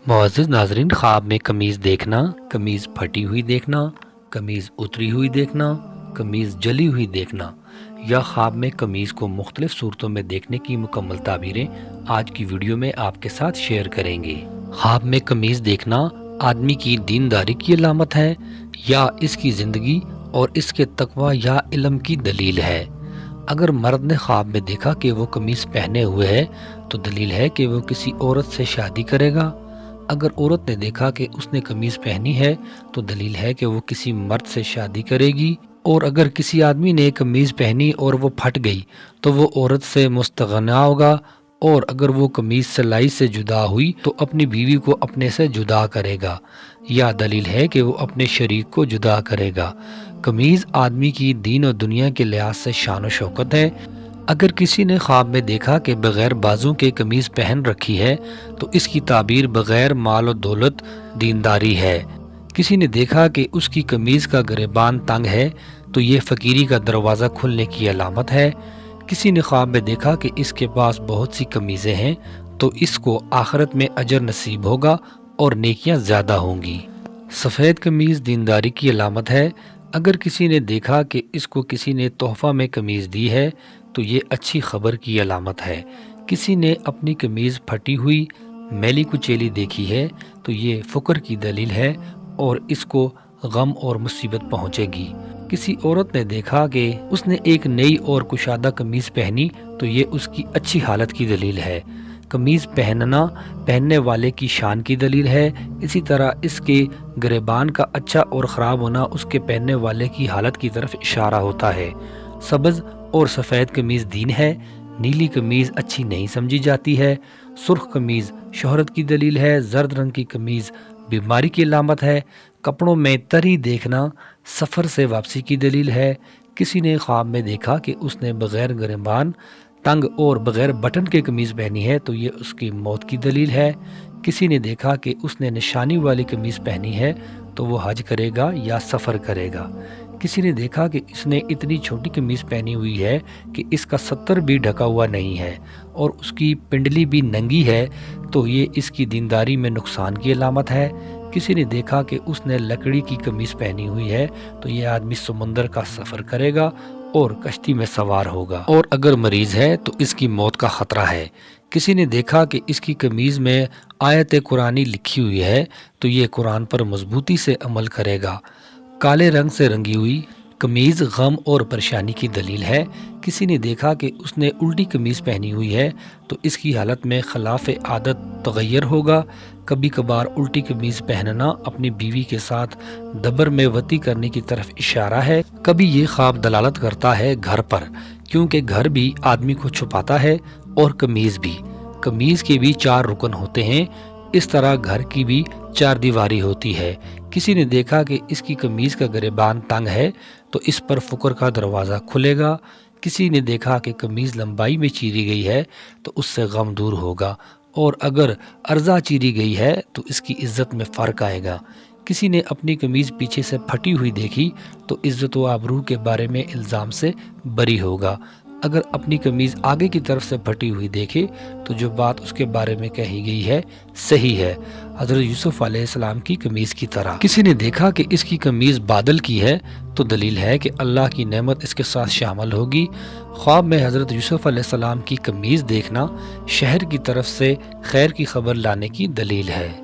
मुअज़्ज़िज़ नाज़रीन, ख्वाब में कमीज़ देखना, कमीज़ फटी हुई देखना, कमीज़ उतरी हुई देखना, कमीज़ जली हुई देखना या ख्वाब में कमीज़ को मुख्तलिफ सूरतों में देखने की मुकम्मल ताबीरें आज की वीडियो में आपके साथ शेयर करेंगे। ख्वाब में कमीज़ देखना आदमी की दीनदारी की अलामत है या इसकी ज़िंदगी और इसके तकवा या इल्म की दलील है। अगर मर्द ने ख्वाब में देखा कि वो कमीज़ पहने हुए है तो दलील है कि वो किसी औरत से शादी करेगा। अगर औरत ने देखा कि उसने कमीज़ पहनी है तो दलील है कि वो किसी मर्द से शादी करेगी। और अगर किसी आदमी ने कमीज़ पहनी और वो फट गई तो वो औरत से मुस्तगना होगा। और अगर वो कमीज़ सिलाई से जुदा हुई तो अपनी बीवी को अपने से जुदा करेगा या दलील है कि वो अपने शरीक को जुदा करेगा। कमीज़ आदमी की दीन और दुनिया के लिहाज से शान और शौकत है। अगर किसी ने ख्वाब में देखा कि बग़ैर बाजू के कमीज़ पहन रखी है तो इसकी ताबीर बग़ैर माल और दौलत दीनदारी है। किसी ने देखा कि उसकी कमीज़ का गिरेबान तंग है तो ये फ़कीरी का दरवाज़ा खुलने की अलामत है। किसी ने ख्वाब में देखा कि इसके पास बहुत सी कमीज़ें हैं तो इसको आखिरत में अजर नसीब होगा और नेकियां ज़्यादा होंगी। सफ़ेद कमीज़ दीनदारी की अलामत है। अगर किसी ने देखा कि इसको किसी ने तोहफ़ा में कमीज़ दी है तो ये अच्छी खबर की अलामत है। किसी ने अपनी कमीज़ फटी हुई मैली कुचैली देखी है तो ये फ़ुक्र की दलील है और इसको गम और मुसीबत पहुँचेगी। किसी औरत ने देखा कि उसने एक नई और कुशादा कमीज़ पहनी तो ये उसकी अच्छी हालत की दलील है। कमीज़ पहनना पहनने वाले की शान की दलील है। इसी तरह इसके गिरेबान का अच्छा और ख़राब होना उसके पहनने वाले की हालत की तरफ इशारा होता है। सब्ज़ और सफ़ेद कमीज़ दीन है। नीली कमीज़ अच्छी नहीं समझी जाती है। सुर्ख कमीज़ शोहरत की दलील है। जर्द रंग की कमीज़ बीमारी की अलामत है। कपड़ों में तरी देखना सफ़र से वापसी की दलील है। किसी ने ख्वाब में देखा कि उसने बग़ैर गिरेबान तंग और बग़ैर बटन के कमीज़ पहनी है तो ये उसकी मौत की दलील है। किसी ने देखा कि उसने निशानी वाली कमीज़ पहनी है तो वो हज करेगा या सफ़र करेगा। किसी ने देखा कि इसने इतनी छोटी कमीज़ पहनी हुई है कि इसका सत्तर भी ढका हुआ नहीं है और उसकी पिंडली भी नंगी है तो ये इसकी दीनदारी में नुकसान की अलामत है। किसी ने देखा कि उसने लकड़ी की कमीज़ पहनी हुई है तो ये आदमी समुंदर का सफ़र करेगा और कश्ती में सवार होगा। और अगर मरीज़ है तो इसकी मौत का ख़तरा है। किसी ने देखा कि इसकी कमीज़ में आयत कुरानी लिखी हुई है तो ये कुरान पर मजबूती से अमल करेगा। काले रंग से रंगी हुई कमीज़ गम और परेशानी की दलील है। किसी ने देखा कि उसने उल्टी कमीज़ पहनी हुई है तो इसकी हालत में खिलाफ आदत तगैर होगा। कभी कभार उल्टी कमीज़ पहनना अपनी बीवी के साथ दबर में वती करने की तरफ इशारा है। कभी ये ख्वाब दलालत करता है घर पर, क्योंकि घर भी आदमी को छुपाता है और कमीज़ भी। कमीज़ के भी 4 रुकन होते हैं, इस तरह घर की भी 4 दीवारी होती है। किसी ने देखा कि इसकी कमीज़ का गिरेबान तंग है तो इस पर फ़ुक्र का दरवाज़ा खुलेगा। किसी ने देखा कि कमीज़ लंबाई में चीरी गई है तो उससे गम दूर होगा और अगर अर्जा चीरी गई है तो इसकी इज़्ज़त में फ़र्क आएगा। किसी ने अपनी कमीज़ पीछे से फटी हुई देखी तो इज़्ज़त व आबरू के बारे में इल्ज़ाम से बरी होगा। अगर अपनी कमीज़ आगे की तरफ से फटी हुई देखे तो जो बात उसके बारे में कही गई है सही है, हज़रत यूसुफ अलैहिस्सलाम की कमीज़ की तरह। किसी ने देखा कि इसकी कमीज़ बादल की है तो दलील है कि अल्लाह की नेमत इसके साथ शामिल होगी। ख्वाब में हज़रत यूसुफ अलैहिस्सलाम की कमीज़ देखना शहर की तरफ से खैर की खबर लाने की दलील है।